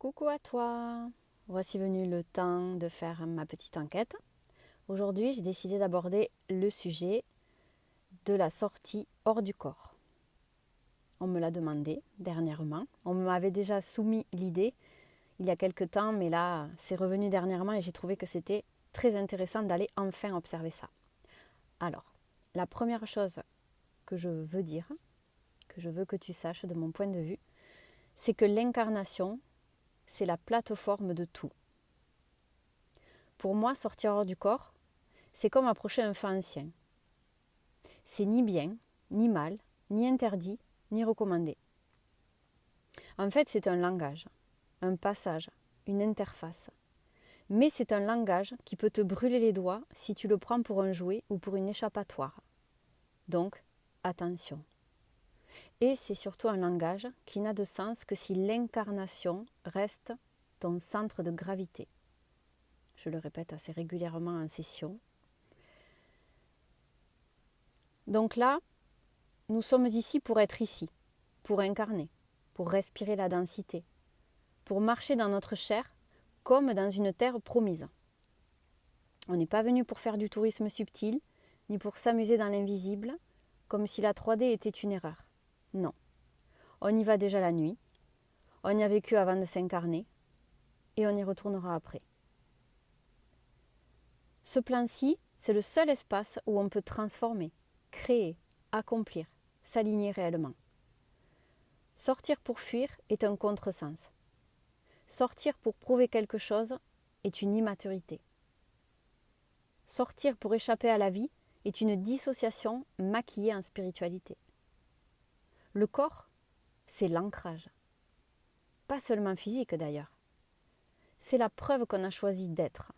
Coucou à toi! Voici venu le temps de faire ma petite enquête. Aujourd'hui, j'ai décidé d'aborder le sujet de la sortie hors du corps. On me l'a demandé dernièrement. On m'avait déjà soumis l'idée il y a quelques temps, mais là, c'est revenu dernièrement et j'ai trouvé que c'était très intéressant d'aller enfin observer ça. Alors, la première chose que je veux dire, que je veux que tu saches de mon point de vue, c'est que l'incarnation, c'est la plateforme de tout. Pour moi, sortir hors du corps, c'est comme approcher un feu ancien. C'est ni bien, ni mal, ni interdit, ni recommandé. En fait, c'est un langage, un passage, une interface. Mais c'est un langage qui peut te brûler les doigts si tu le prends pour un jouet ou pour une échappatoire. Donc, attention. Et c'est surtout un langage qui n'a de sens que si l'incarnation reste ton centre de gravité. Je le répète assez régulièrement en session. Donc là, nous sommes ici pour être ici, pour incarner, pour respirer la densité, pour marcher dans notre chair comme dans une terre promise. On n'est pas venu pour faire du tourisme subtil, ni pour s'amuser dans l'invisible, comme si la 3D était une erreur. Non. On y va déjà la nuit, on y a vécu avant de s'incarner, et on y retournera après. Ce plan-ci, c'est le seul espace où on peut transformer, créer, accomplir, s'aligner réellement. Sortir pour fuir est un contresens. Sortir pour prouver quelque chose est une immaturité. Sortir pour échapper à la vie est une dissociation maquillée en spiritualité. Le corps, c'est l'ancrage. Pas seulement physique d'ailleurs. C'est la preuve qu'on a choisi d'être.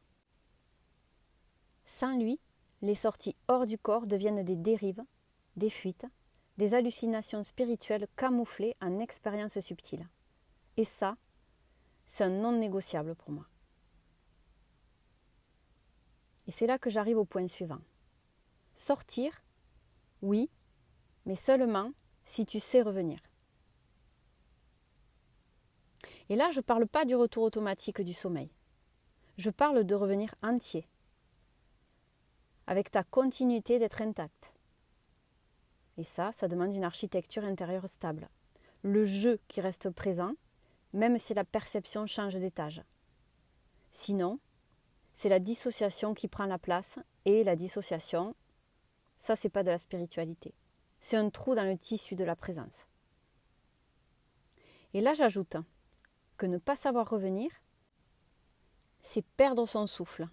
Sans lui, les sorties hors du corps deviennent des dérives, des fuites, des hallucinations spirituelles camouflées en expériences subtiles. Et ça, c'est un non négociable pour moi. Et c'est là que j'arrive au point suivant. Sortir, oui, mais seulement si tu sais revenir. Et là, je ne parle pas du retour automatique du sommeil. Je parle de revenir entier, avec ta continuité d'être intacte. Et ça demande une architecture intérieure stable. Le jeu qui reste présent, même si la perception change d'étage. Sinon, c'est la dissociation qui prend la place, et la dissociation, ça c'est pas de la spiritualité. C'est un trou dans le tissu de la présence. Et là j'ajoute que ne pas savoir revenir, c'est perdre son souffle,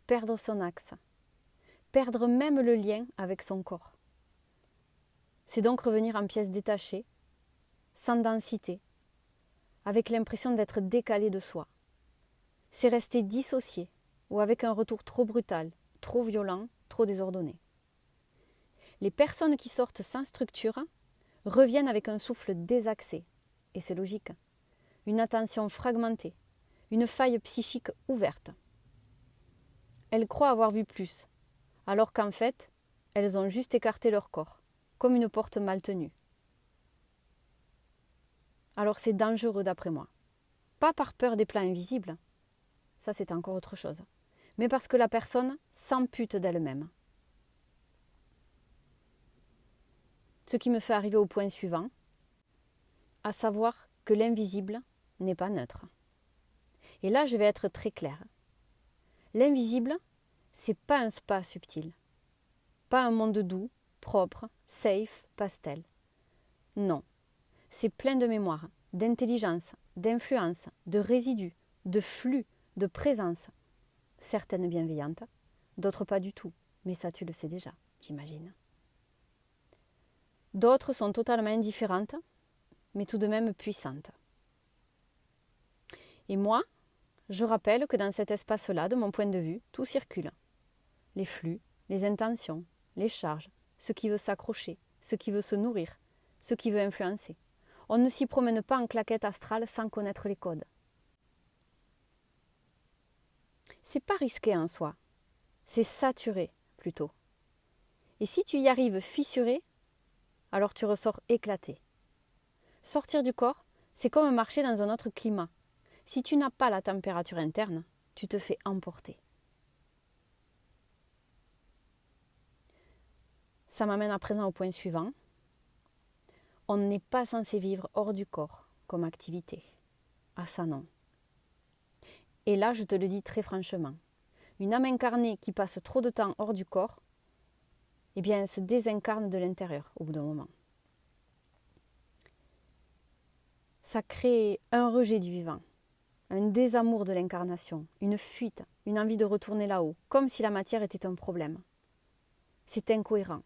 perdre son axe, perdre même le lien avec son corps. C'est donc revenir en pièces détachées, sans densité, avec l'impression d'être décalé de soi. C'est rester dissocié ou avec un retour trop brutal, trop violent, trop désordonné. Les personnes qui sortent sans structure reviennent avec un souffle désaxé, et c'est logique, une attention fragmentée, une faille psychique ouverte. Elles croient avoir vu plus, alors qu'en fait, elles ont juste écarté leur corps, comme une porte mal tenue. Alors c'est dangereux d'après moi. Pas par peur des plans invisibles, ça c'est encore autre chose, mais parce que la personne s'ampute d'elle-même. Ce qui me fait arriver au point suivant, à savoir que l'invisible n'est pas neutre. Et là, je vais être très claire. L'invisible, c'est pas un spa subtil, pas un monde doux, propre, safe, pastel. Non, c'est plein de mémoire, d'intelligence, d'influence, de résidus, de flux, de présence. Certaines bienveillantes, d'autres pas du tout, mais ça tu le sais déjà, j'imagine. D'autres sont totalement indifférentes, mais tout de même puissantes. Et moi, je rappelle que dans cet espace-là, de mon point de vue, tout circule. Les flux, les intentions, les charges, ce qui veut s'accrocher, ce qui veut se nourrir, ce qui veut influencer. On ne s'y promène pas en claquette astrale sans connaître les codes. C'est pas risqué en soi, c'est saturé plutôt. Et si tu y arrives fissuré, alors tu ressors éclaté. Sortir du corps, c'est comme marcher dans un autre climat. Si tu n'as pas la température interne, tu te fais emporter. Ça m'amène à présent au point suivant. On n'est pas censé vivre hors du corps comme activité. Ah ça non. Et là, je te le dis très franchement. Une âme incarnée qui passe trop de temps hors du corps, eh bien, elle se désincarne de l'intérieur au bout d'un moment. Ça crée un rejet du vivant, un désamour de l'incarnation, une fuite, une envie de retourner là-haut, comme si la matière était un problème. C'est incohérent.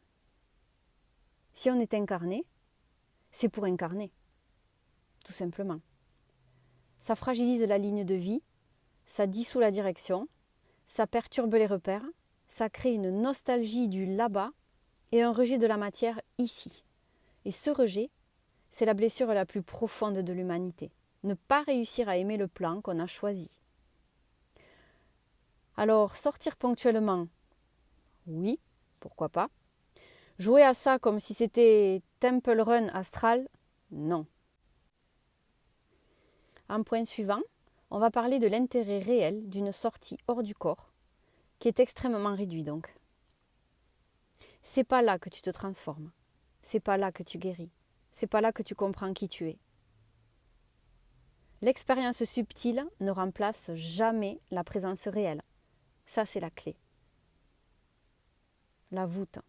Si on est incarné, c'est pour incarner, tout simplement. Ça fragilise la ligne de vie, ça dissout la direction, ça perturbe les repères, ça crée une nostalgie du là-bas et un rejet de la matière ici. Et ce rejet, c'est la blessure la plus profonde de l'humanité. Ne pas réussir à aimer le plan qu'on a choisi. Alors, sortir ponctuellement, oui, pourquoi pas. Jouer à ça comme si c'était Temple Run astral, non. En point suivant, on va parler de l'intérêt réel d'une sortie hors du corps, qui est extrêmement réduit donc. C'est pas là que tu te transformes, c'est pas là que tu guéris, c'est pas là que tu comprends qui tu es. L'expérience subtile ne remplace jamais la présence réelle. Ça, c'est la clé. La voûte.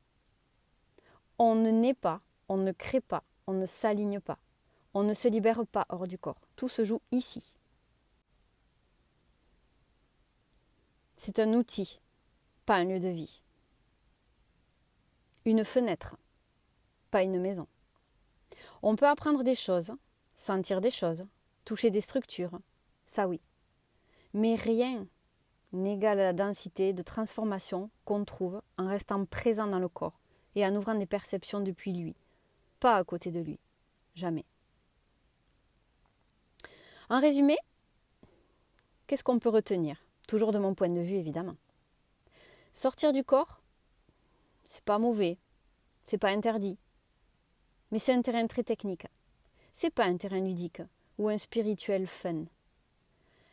On ne naît pas, on ne crée pas, on ne s'aligne pas. On ne se libère pas hors du corps. Tout se joue ici. C'est un outil, pas un lieu de vie. Une fenêtre, pas une maison. On peut apprendre des choses, sentir des choses, toucher des structures, ça oui. Mais rien n'égale la densité de transformation qu'on trouve en restant présent dans le corps et en ouvrant des perceptions depuis lui, pas à côté de lui, jamais. En résumé, qu'est-ce qu'on peut retenir? Toujours de mon point de vue, évidemment. Sortir du corps, c'est pas mauvais, c'est pas interdit, mais c'est un terrain très technique. C'est pas un terrain ludique ou un spirituel fun.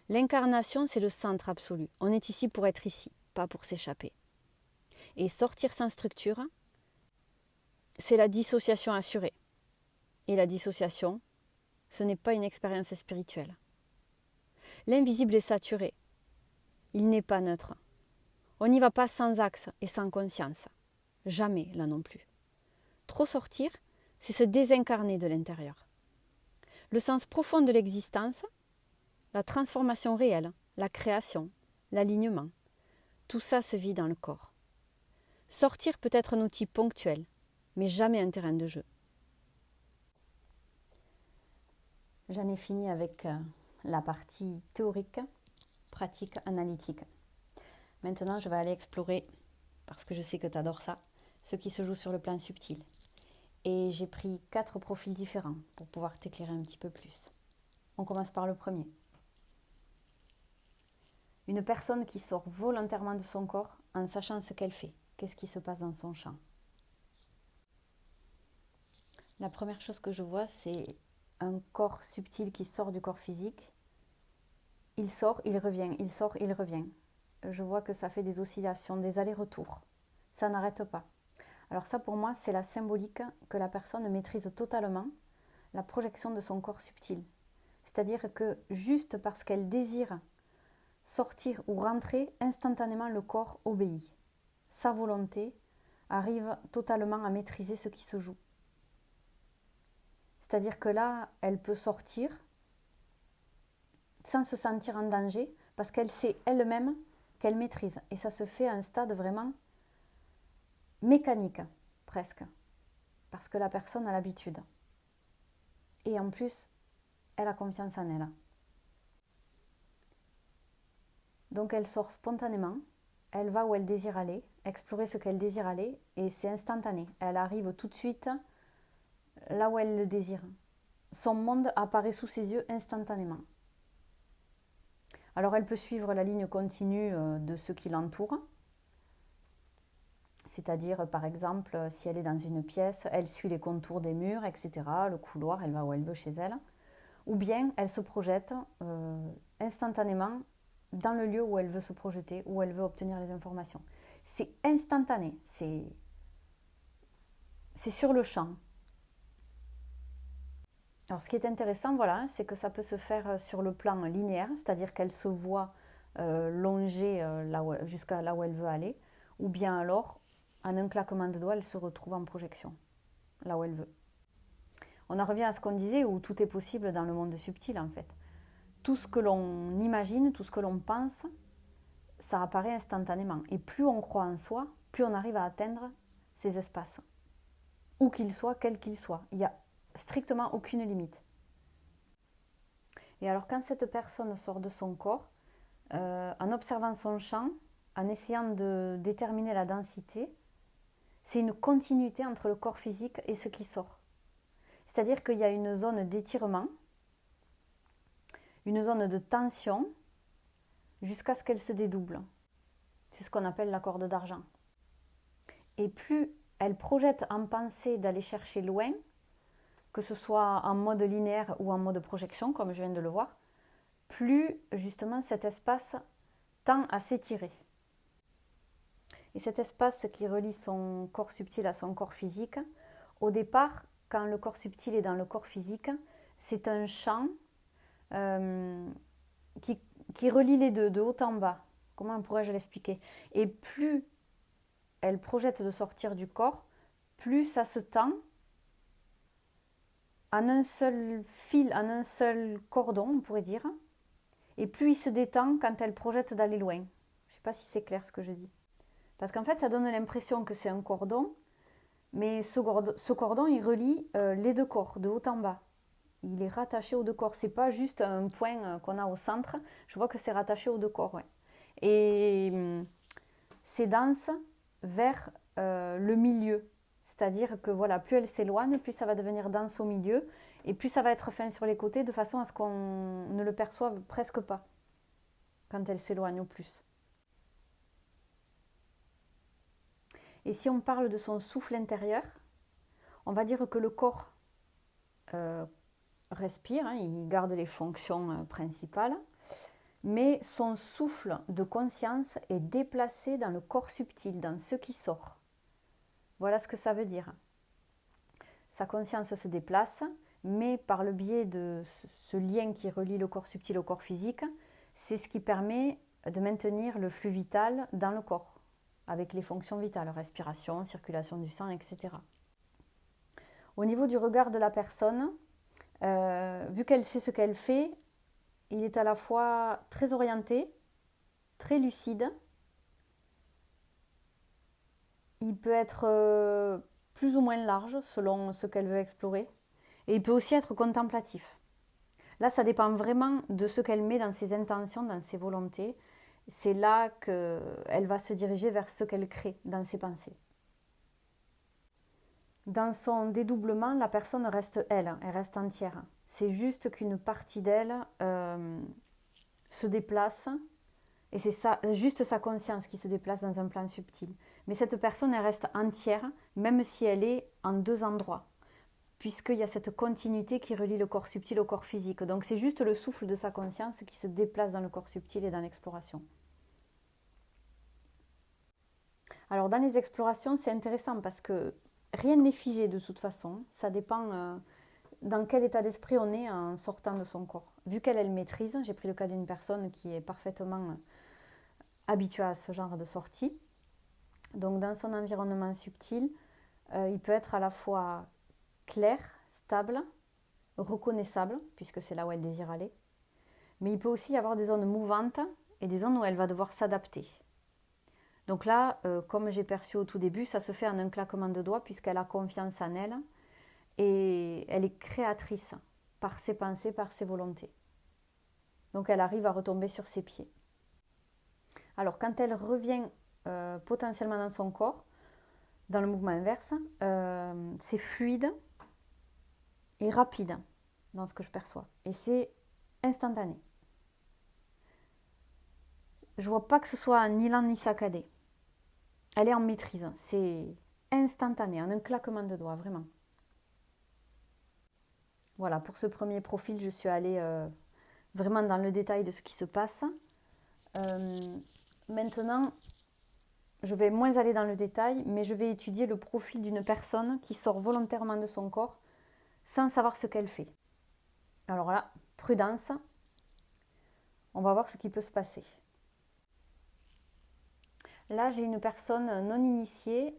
L'incarnation, c'est le centre absolu. On est ici pour être ici, pas pour s'échapper. Et sortir sans structure, c'est la dissociation assurée. Et la dissociation, ce n'est pas une expérience spirituelle. L'invisible est saturé. Il n'est pas neutre. On n'y va pas sans axe et sans conscience. Jamais, là non plus. Trop sortir, c'est se désincarner de l'intérieur. Le sens profond de l'existence, la transformation réelle, la création, l'alignement, tout ça se vit dans le corps. Sortir peut être un outil ponctuel, mais jamais un terrain de jeu. J'en ai fini avec la partie théorique, pratique, analytique. Maintenant, je vais aller explorer, parce que je sais que tu adores ça, ce qui se joue sur le plan subtil. Et j'ai pris 4 profils différents pour pouvoir t'éclairer un petit peu plus. On commence par le premier. Une personne qui sort volontairement de son corps en sachant ce qu'elle fait. Qu'est-ce qui se passe dans son champ? La première chose que je vois, c'est un corps subtil qui sort du corps physique. Il sort, il revient, il sort, il revient. Je vois que ça fait des oscillations, des allers-retours. Ça n'arrête pas. Alors ça, pour moi, c'est la symbolique que la personne maîtrise totalement la projection de son corps subtil. C'est-à-dire que juste parce qu'elle désire sortir ou rentrer, instantanément le corps obéit. Sa volonté arrive totalement à maîtriser ce qui se joue. C'est-à-dire que là, elle peut sortir sans se sentir en danger parce qu'elle sait elle-même qu'elle maîtrise. Et ça se fait à un stade vraiment mécanique, presque. Parce que la personne a l'habitude. Et en plus, elle a confiance en elle. Donc elle sort spontanément, elle va où elle désire aller, explorer ce qu'elle désire aller, et c'est instantané. Elle arrive tout de suite là où elle le désire. Son monde apparaît sous ses yeux instantanément. Alors elle peut suivre la ligne continue de ce qui l'entoure, c'est-à-dire par exemple si elle est dans une pièce, elle suit les contours des murs, etc., le couloir, elle va où elle veut chez elle. ou bien elle se projette instantanément dans le lieu où elle veut se projeter, où elle veut obtenir les informations. C'est instantané, c'est sur le champ. Alors ce qui est intéressant, voilà, c'est que ça peut se faire sur le plan linéaire, c'est-à-dire qu'elle se voit longer jusqu'à là où elle veut aller, ou bien alors, en un claquement de doigts, elle se retrouve en projection, là où elle veut. On en revient à ce qu'on disait, où tout est possible dans le monde subtil en fait. Tout ce que l'on imagine, tout ce que l'on pense, ça apparaît instantanément. Et plus on croit en soi, plus on arrive à atteindre ces espaces. Où qu'ils soient, quels qu'ils soient. Il n'y a strictement aucune limite. Et alors quand cette personne sort de son corps, en observant son champ, en essayant de déterminer la densité, c'est une continuité entre le corps physique et ce qui sort. C'est-à-dire qu'il y a une zone d'étirement, une zone de tension, jusqu'à ce qu'elle se dédouble. C'est ce qu'on appelle la corde d'argent. Et plus elle projette en pensée d'aller chercher loin, que ce soit en mode linéaire ou en mode projection, comme je viens de le voir, plus justement cet espace tend à s'étirer. Et cet espace qui relie son corps subtil à son corps physique, au départ, quand le corps subtil est dans le corps physique, c'est un champ qui relie les deux, de haut en bas. Comment pourrais-je l'expliquer? Et plus elle projette de sortir du corps, plus ça se tend en un seul fil, en un seul cordon, on pourrait dire, et plus il se détend quand elle projette d'aller loin. Je ne sais pas si c'est clair ce que je dis. Parce qu'en fait, ça donne l'impression que c'est un cordon, mais ce cordon, il relie les deux corps, de haut en bas. Il est rattaché aux deux corps. C'est pas juste un point qu'on a au centre. Je vois que c'est rattaché aux deux corps. Ouais. Et c'est dense vers le milieu. C'est-à-dire que voilà, plus elle s'éloigne, plus ça va devenir dense au milieu, et plus ça va être fin sur les côtés, de façon à ce qu'on ne le perçoive presque pas quand elle s'éloigne au plus. Et si on parle de son souffle intérieur, on va dire que le corps respire, hein, il garde les fonctions principales, mais son souffle de conscience est déplacé dans le corps subtil, dans ce qui sort. Voilà ce que ça veut dire. Sa conscience se déplace, mais par le biais de ce lien qui relie le corps subtil au corps physique, c'est ce qui permet de maintenir le flux vital dans le corps, avec les fonctions vitales, respiration, circulation du sang, etc. Au niveau du regard de la personne, vu qu'elle sait ce qu'elle fait, il est à la fois très orienté, très lucide. Il peut être plus ou moins large selon ce qu'elle veut explorer. Et il peut aussi être contemplatif. Là, ça dépend vraiment de ce qu'elle met dans ses intentions, dans ses volontés. C'est là qu'elle va se diriger vers ce qu'elle crée dans ses pensées. Dans son dédoublement, la personne reste elle reste entière. C'est juste qu'une partie d'elle se déplace, et c'est ça, juste sa conscience qui se déplace dans un plan subtil. Mais cette personne, elle reste entière, même si elle est en deux endroits, puisqu'il y a cette continuité qui relie le corps subtil au corps physique. Donc c'est juste le souffle de sa conscience qui se déplace dans le corps subtil et dans l'exploration. Alors dans les explorations, c'est intéressant parce que rien n'est figé de toute façon. Ça dépend dans quel état d'esprit on est en sortant de son corps. Vu qu'elle le maîtrise, j'ai pris le cas d'une personne qui est parfaitement habituée à ce genre de sortie. Donc dans son environnement subtil, il peut être à la fois clair, stable, reconnaissable, puisque c'est là où elle désire aller. Mais il peut aussi y avoir des zones mouvantes et des zones où elle va devoir s'adapter. Donc là, comme j'ai perçu au tout début, ça se fait en un claquement de doigts puisqu'elle a confiance en elle et elle est créatrice par ses pensées, par ses volontés. Donc elle arrive à retomber sur ses pieds. Alors quand elle revient potentiellement dans son corps, dans le mouvement inverse, c'est fluide et rapide dans ce que je perçois. Et c'est instantané. Je vois pas que ce soit ni lent ni saccadé. Elle est en maîtrise. C'est instantané, en un claquement de doigts, vraiment. Voilà, pour ce premier profil, je suis allée vraiment dans le détail de ce qui se passe. Maintenant, je vais moins aller dans le détail, mais je vais étudier le profil d'une personne qui sort volontairement de son corps sans savoir ce qu'elle fait. Alors là, prudence, on va voir ce qui peut se passer. Là, j'ai une personne non initiée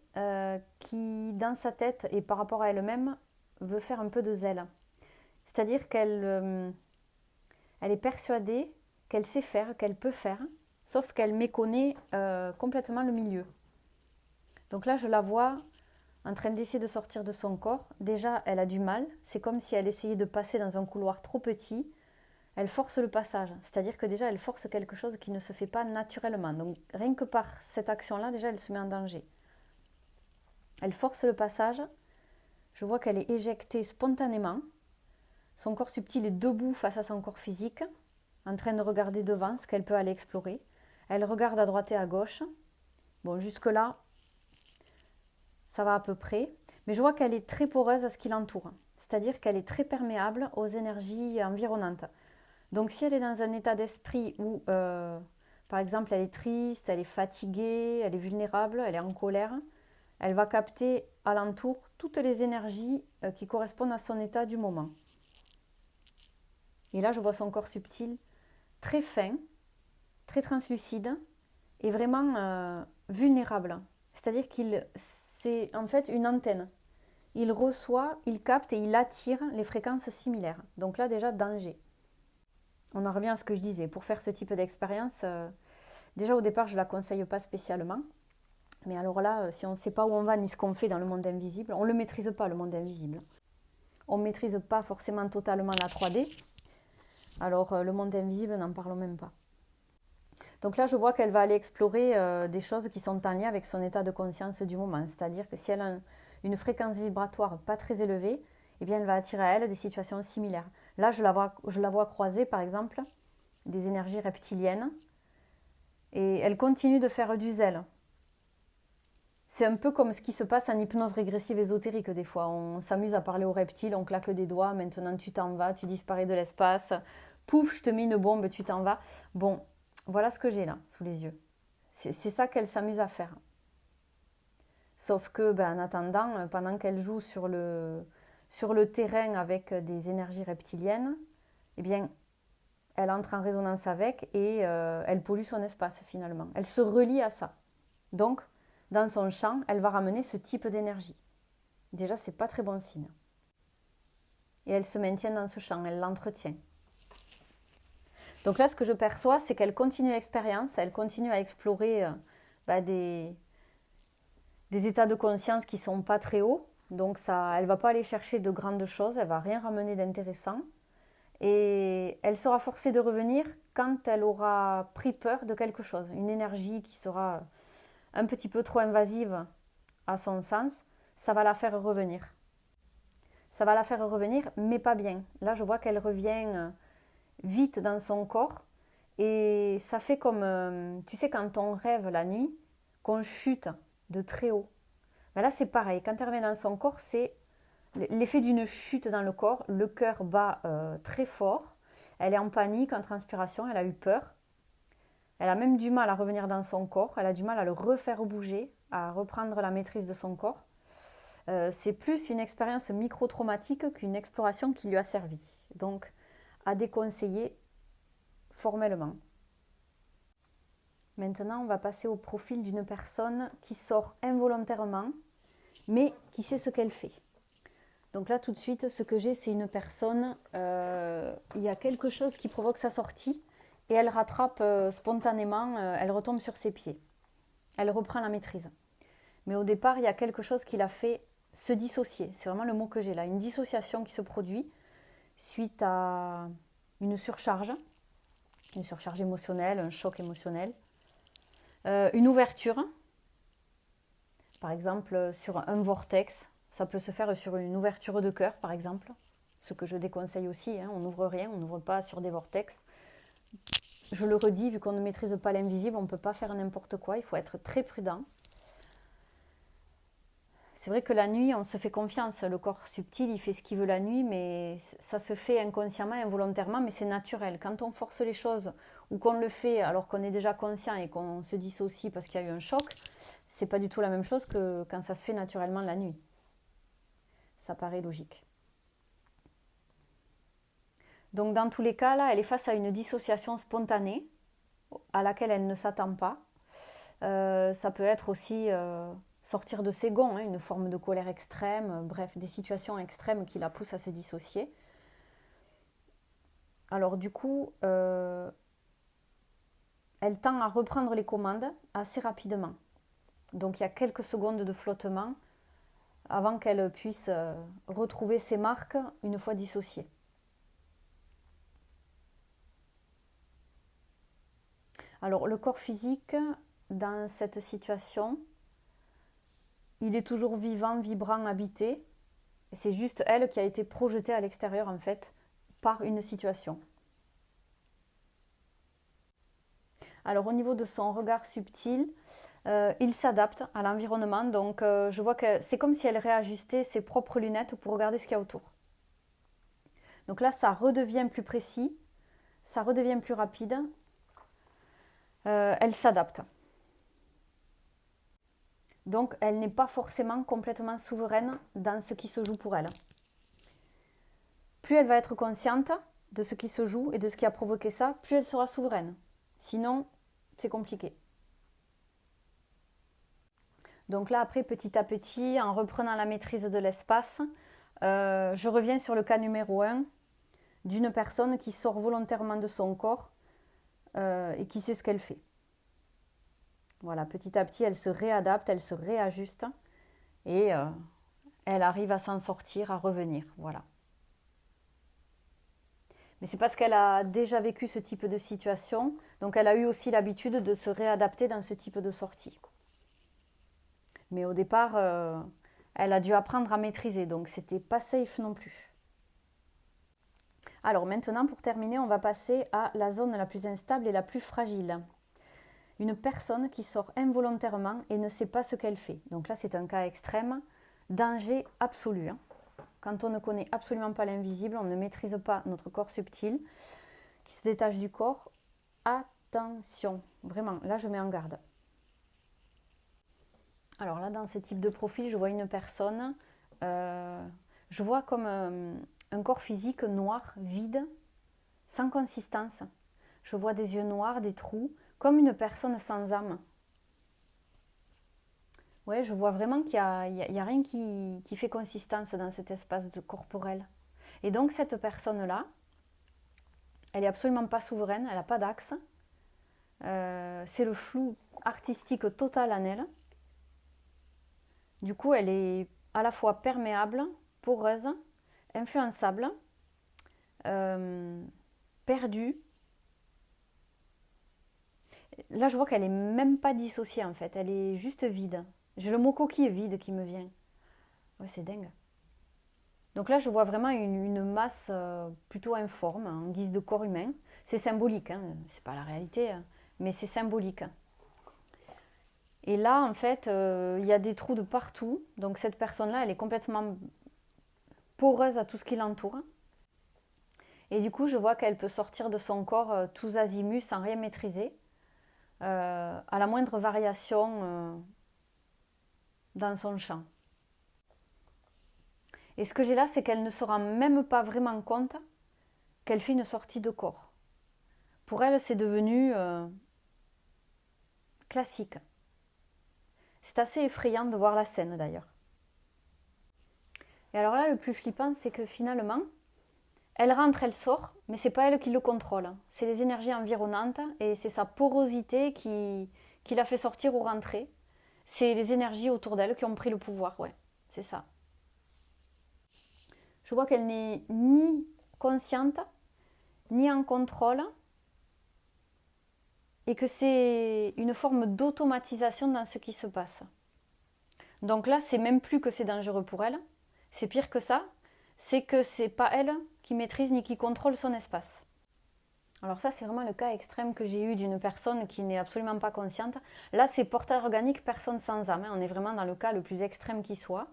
qui, dans sa tête et par rapport à elle-même, veut faire un peu de zèle. C'est-à-dire qu'elle elle est persuadée qu'elle sait faire, qu'elle peut faire, sauf qu'elle méconnaît complètement le milieu. Donc là, je la vois en train d'essayer de sortir de son corps. Déjà, elle a du mal. C'est comme si elle essayait de passer dans un couloir trop petit. Elle force le passage. C'est-à-dire que déjà, elle force quelque chose qui ne se fait pas naturellement. Donc rien que par cette action-là, déjà, elle se met en danger. Elle force le passage. Je vois qu'elle est éjectée spontanément. Son corps subtil est debout face à son corps physique, en train de regarder devant ce qu'elle peut aller explorer. Elle regarde à droite et à gauche. Bon, jusque-là, ça va à peu près. Mais je vois qu'elle est très poreuse à ce qui l'entoure. C'est-à-dire qu'elle est très perméable aux énergies environnantes. Donc si elle est dans un état d'esprit où, par exemple, elle est triste, elle est fatiguée, elle est vulnérable, elle est en colère, elle va capter alentour toutes les énergies qui correspondent à son état du moment. Et là, je vois son corps subtil très fin, très translucide et vraiment vulnérable. C'est-à-dire c'est en fait une antenne. Il reçoit, il capte et il attire les fréquences similaires. Donc là, déjà, danger. On en revient à ce que je disais. Pour faire ce type d'expérience, déjà au départ, je ne la conseille pas spécialement. Mais alors là, si on ne sait pas où on va ni ce qu'on fait dans le monde invisible, on ne le maîtrise pas, le monde invisible. On ne maîtrise pas forcément totalement la 3D. Alors le monde invisible, n'en parlons même pas. Donc là, je vois qu'elle va aller explorer des choses qui sont en lien avec son état de conscience du moment. C'est-à-dire que si elle a une fréquence vibratoire pas très élevée, eh bien, elle va attirer à elle des situations similaires. Là, je la vois croiser, par exemple, des énergies reptiliennes. Et elle continue de faire du zèle. C'est un peu comme ce qui se passe en hypnose régressive ésotérique des fois. On s'amuse à parler aux reptiles, on claque des doigts, maintenant tu t'en vas, tu disparais de l'espace. Pouf, je te mets une bombe, tu t'en vas. Bon, voilà ce que j'ai là, sous les yeux. C'est ça qu'elle s'amuse à faire. Sauf que, en attendant, pendant qu'elle joue sur le terrain avec des énergies reptiliennes, eh bien, elle entre en résonance avec et elle pollue son espace finalement. Elle se relie à ça. Donc, dans son champ, elle va ramener ce type d'énergie. Déjà, c'est pas très bon signe. Et elle se maintient dans ce champ, elle l'entretient. Donc là, ce que je perçois, c'est qu'elle continue l'expérience, elle continue à explorer des états de conscience qui sont pas très hauts. Donc ça, elle va pas aller chercher de grandes choses, elle va rien ramener d'intéressant. Et elle sera forcée de revenir quand elle aura pris peur de quelque chose, une énergie qui sera un petit peu trop invasive à son sens, ça va la faire revenir. Ça va la faire revenir, mais pas bien. Là, je vois qu'elle revient vite dans son corps et ça fait comme, tu sais, quand on rêve la nuit, qu'on chute de très haut. Ben là, c'est pareil. Quand elle revient dans son corps, c'est l'effet d'une chute dans le corps. Le cœur bat très fort. Elle est en panique, en transpiration, elle a eu peur. Elle a même du mal à revenir dans son corps. Elle a du mal à le refaire bouger, à reprendre la maîtrise de son corps. C'est plus une expérience micro-traumatique qu'une exploration qui lui a servi. Donc, à déconseiller formellement. Maintenant, on va passer au profil d'une personne qui sort involontairement, mais qui sait ce qu'elle fait. Donc là, tout de suite, ce que j'ai, c'est une personne, il y a quelque chose qui provoque sa sortie, et elle rattrape spontanément, elle retombe sur ses pieds. Elle reprend la maîtrise. Mais au départ, il y a quelque chose qui l'a fait se dissocier. C'est vraiment le mot que j'ai là. Une dissociation qui se produit suite à une surcharge émotionnelle, un choc émotionnel. Une ouverture, par exemple sur un vortex. Ça peut se faire sur une ouverture de cœur, par exemple. Ce que je déconseille aussi. On n'ouvre rien, on n'ouvre pas sur des vortex. Je le redis, vu qu'on ne maîtrise pas l'invisible, on ne peut pas faire n'importe quoi. Il faut être très prudent. C'est vrai que la nuit, on se fait confiance. Le corps subtil, il fait ce qu'il veut la nuit, mais ça se fait inconsciemment, involontairement, mais c'est naturel. Quand on force les choses ou qu'on le fait alors qu'on est déjà conscient et qu'on se dissocie parce qu'il y a eu un choc, c'est pas du tout la même chose que quand ça se fait naturellement la nuit. Ça paraît logique. Donc dans tous les cas, là, elle est face à une dissociation spontanée à laquelle elle ne s'attend pas. Ça peut être aussi sortir de ses gonds, hein, une forme de colère extrême, bref, des situations extrêmes qui la poussent à se dissocier. Alors du coup, elle tend à reprendre les commandes assez rapidement. Donc il y a quelques secondes de flottement avant qu'elle puisse retrouver ses marques une fois dissociée. Alors le corps physique, dans cette situation, il est toujours vivant, vibrant, habité. C'est juste elle qui a été projetée à l'extérieur en fait par une situation. Alors au niveau de son regard subtil, il s'adapte à l'environnement. Donc je vois que c'est comme si elle réajustait ses propres lunettes pour regarder ce qu'il y a autour. Donc là, ça redevient plus précis, ça redevient plus rapide. Elle s'adapte. Donc elle n'est pas forcément complètement souveraine dans ce qui se joue pour elle. Plus elle va être consciente de ce qui se joue et de ce qui a provoqué ça, plus elle sera souveraine. Sinon, c'est compliqué. Donc là, après, petit à petit, en reprenant la maîtrise de l'espace, je reviens sur le cas numéro 1 d'une personne qui sort volontairement de son corps et qui sait ce qu'elle fait. Voilà, petit à petit, elle se réadapte, elle se réajuste et elle arrive à s'en sortir, à revenir. Voilà. Mais c'est parce qu'elle a déjà vécu ce type de situation, donc elle a eu aussi l'habitude de se réadapter dans ce type de sortie. Mais au départ, elle a dû apprendre à maîtriser, donc c'était pas safe non plus. Alors maintenant, pour terminer, on va passer à la zone la plus instable et la plus fragile. Une personne qui sort involontairement et ne sait pas ce qu'elle fait. Donc là, c'est un cas extrême, danger absolu. Quand on ne connaît absolument pas l'invisible, on ne maîtrise pas notre corps subtil, qui se détache du corps, attention, vraiment, là je mets en garde. Alors là, dans ce type de profil, je vois une personne, je vois comme un corps physique noir, vide, sans consistance. Je vois des yeux noirs, des trous, comme une personne sans âme. Ouais, je vois vraiment qu'il n'y a rien qui fait consistance dans cet espace corporel. Et donc cette personne-là, elle n'est absolument pas souveraine, elle n'a pas d'axe. C'est le flou artistique total en elle. Du coup, elle est à la fois perméable, poreuse, influençable, perdue. Là, je vois qu'elle n'est même pas dissociée en fait, elle est juste vide. J'ai le mot coquille vide qui me vient. Ouais, c'est dingue. Donc là, je vois vraiment une masse plutôt informe, en guise de corps humain. C'est symbolique, hein, c'est pas la réalité, mais c'est symbolique. Et là, en fait, il y a des trous de partout. Donc cette personne-là, elle est complètement poreuse à tout ce qui l'entoure. Et du coup, je vois qu'elle peut sortir de son corps tous azimuts sans rien maîtriser. À la moindre variation dans son champ. Et ce que j'ai là, c'est qu'elle ne se rend même pas vraiment compte qu'elle fait une sortie de corps. Pour elle, c'est devenu classique. C'est assez effrayant de voir la scène d'ailleurs. Et alors là, le plus flippant, c'est que finalement, elle rentre, elle sort, mais c'est pas elle qui le contrôle. C'est les énergies environnantes et c'est sa porosité qui la fait sortir ou rentrer. C'est les énergies autour d'elle qui ont pris le pouvoir, ouais, c'est ça. Je vois qu'elle n'est ni consciente, ni en contrôle, et que c'est une forme d'automatisation dans ce qui se passe. Donc là, c'est même plus que c'est dangereux pour elle, c'est pire que ça, c'est que c'est pas elle qui maîtrise ni qui contrôle son espace. Alors ça, c'est vraiment le cas extrême que j'ai eu d'une personne qui n'est absolument pas consciente. Là, c'est porteur organique, personne sans âme. On est vraiment dans le cas le plus extrême qui soit.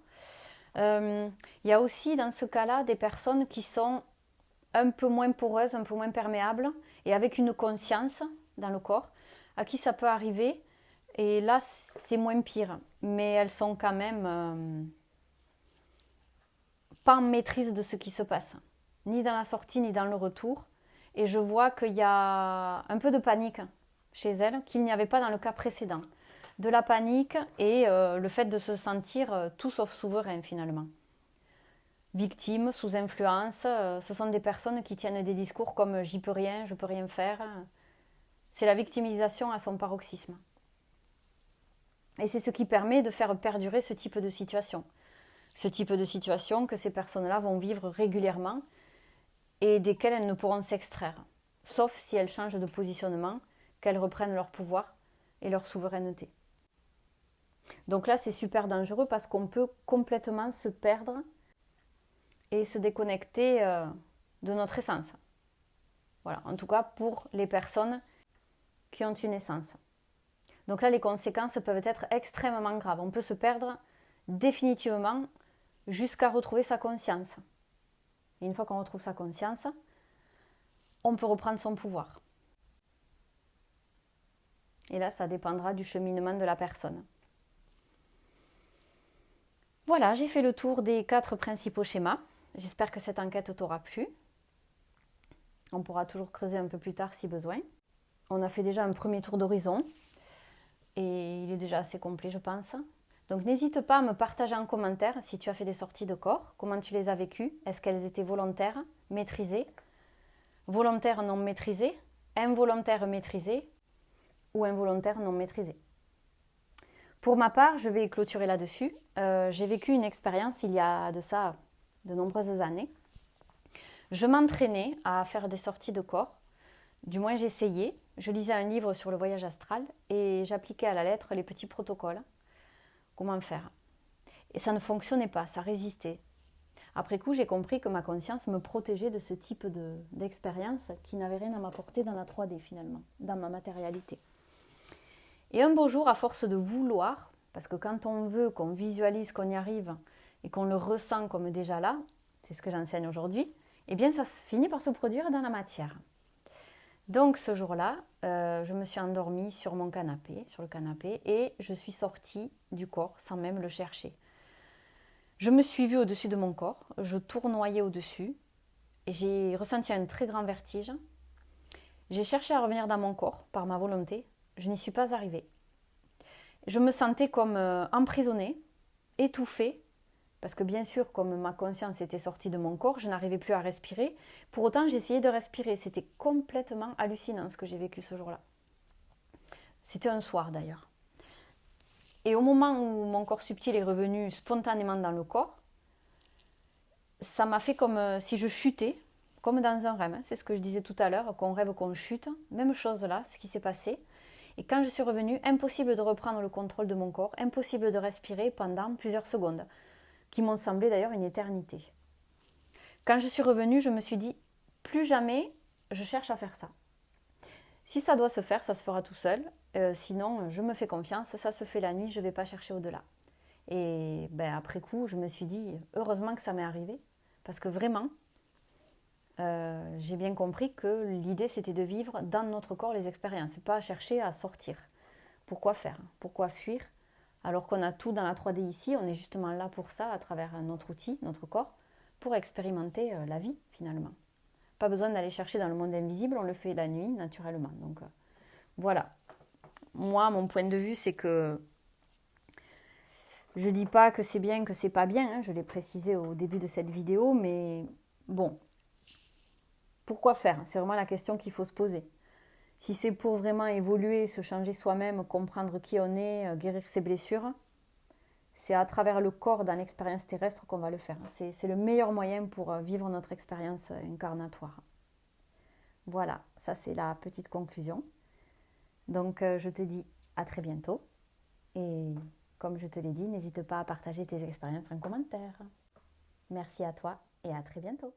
Il y a aussi dans ce cas-là des personnes qui sont un peu moins poreuses, un peu moins perméables et avec une conscience dans le corps, à qui ça peut arriver. Et là, c'est moins pire. Mais elles sont quand même pas en maîtrise de ce qui se passe, ni dans la sortie, ni dans le retour. Et je vois qu'il y a un peu de panique chez elles qu'il n'y avait pas dans le cas précédent. De la panique et le fait de se sentir tout sauf souverain finalement. Victimes, sous influence, ce sont des personnes qui tiennent des discours comme j'y peux rien, je peux rien faire. C'est la victimisation à son paroxysme. Et c'est ce qui permet de faire perdurer ce type de situation. Ce type de situation que ces personnes-là vont vivre régulièrement et desquelles elles ne pourront s'extraire, sauf si elles changent de positionnement, qu'elles reprennent leur pouvoir et leur souveraineté. Donc là, c'est super dangereux parce qu'on peut complètement se perdre et se déconnecter de notre essence. Voilà, en tout cas pour les personnes qui ont une essence. Donc là, les conséquences peuvent être extrêmement graves. On peut se perdre définitivement jusqu'à retrouver sa conscience. Et une fois qu'on retrouve sa conscience, on peut reprendre son pouvoir. Et là, ça dépendra du cheminement de la personne. Voilà, j'ai fait le tour des 4 principaux schémas. J'espère que cette enquête t'aura plu. On pourra toujours creuser un peu plus tard si besoin. On a fait déjà un premier tour d'horizon et il est déjà assez complet, je pense. Donc n'hésite pas à me partager en commentaire si tu as fait des sorties de corps, comment tu les as vécues, est-ce qu'elles étaient volontaires, maîtrisées, volontaires non maîtrisées, involontaires maîtrisées ou involontaires non maîtrisées. Pour ma part, je vais clôturer là-dessus. J'ai vécu une expérience il y a de ça de nombreuses années. Je m'entraînais à faire des sorties de corps, du moins j'essayais. Je lisais un livre sur le voyage astral et j'appliquais à la lettre les petits protocoles. Comment faire? Et ça ne fonctionnait pas, ça résistait. Après coup, j'ai compris que ma conscience me protégeait de ce type d'expérience qui n'avait rien à m'apporter dans la 3D finalement, dans ma matérialité. Et un beau jour, à force de vouloir, parce que quand on veut, qu'on visualise qu'on y arrive et qu'on le ressent comme déjà là, c'est ce que j'enseigne aujourd'hui, eh bien ça finit par se produire dans la matière. Donc ce jour-là, je me suis endormie sur le canapé, et je suis sortie du corps sans même le chercher. Je me suis vue au-dessus de mon corps, je tournoyais au-dessus, et j'ai ressenti un très grand vertige. J'ai cherché à revenir dans mon corps par ma volonté, je n'y suis pas arrivée. Je me sentais comme emprisonnée, étouffée, parce que bien sûr, comme ma conscience était sortie de mon corps, je n'arrivais plus à respirer. Pour autant, j'essayais de respirer. C'était complètement hallucinant ce que j'ai vécu ce jour-là. C'était un soir d'ailleurs. Et au moment où mon corps subtil est revenu spontanément dans le corps, ça m'a fait comme si je chutais, comme dans un rêve. C'est ce que je disais tout à l'heure, qu'on rêve qu'on chute. Même chose là, ce qui s'est passé. Et quand je suis revenue, impossible de reprendre le contrôle de mon corps, impossible de respirer pendant plusieurs secondes, qui m'ont semblé d'ailleurs une éternité. Quand je suis revenue, je me suis dit, plus jamais je cherche à faire ça. Si ça doit se faire, ça se fera tout seul. Sinon, je me fais confiance, ça se fait la nuit, je ne vais pas chercher au-delà. Et après coup, je me suis dit, heureusement que ça m'est arrivé, parce que vraiment, j'ai bien compris que l'idée, c'était de vivre dans notre corps les expériences, pas chercher à sortir. Pourquoi faire? Pourquoi fuir? Alors qu'on a tout dans la 3D ici, on est justement là pour ça, à travers notre outil, notre corps, pour expérimenter la vie finalement. Pas besoin d'aller chercher dans le monde invisible, on le fait la nuit naturellement. Donc voilà. Moi, mon point de vue, c'est que je dis pas que c'est bien, que c'est pas bien, hein, je l'ai précisé au début de cette vidéo, mais bon, pourquoi faire? C'est vraiment la question qu'il faut se poser. Si c'est pour vraiment évoluer, se changer soi-même, comprendre qui on est, guérir ses blessures, c'est à travers le corps dans l'expérience terrestre qu'on va le faire. C'est le meilleur moyen pour vivre notre expérience incarnatoire. Voilà, ça c'est la petite conclusion. Donc je te dis à très bientôt. Et comme je te l'ai dit, n'hésite pas à partager tes expériences en commentaire. Merci à toi et à très bientôt.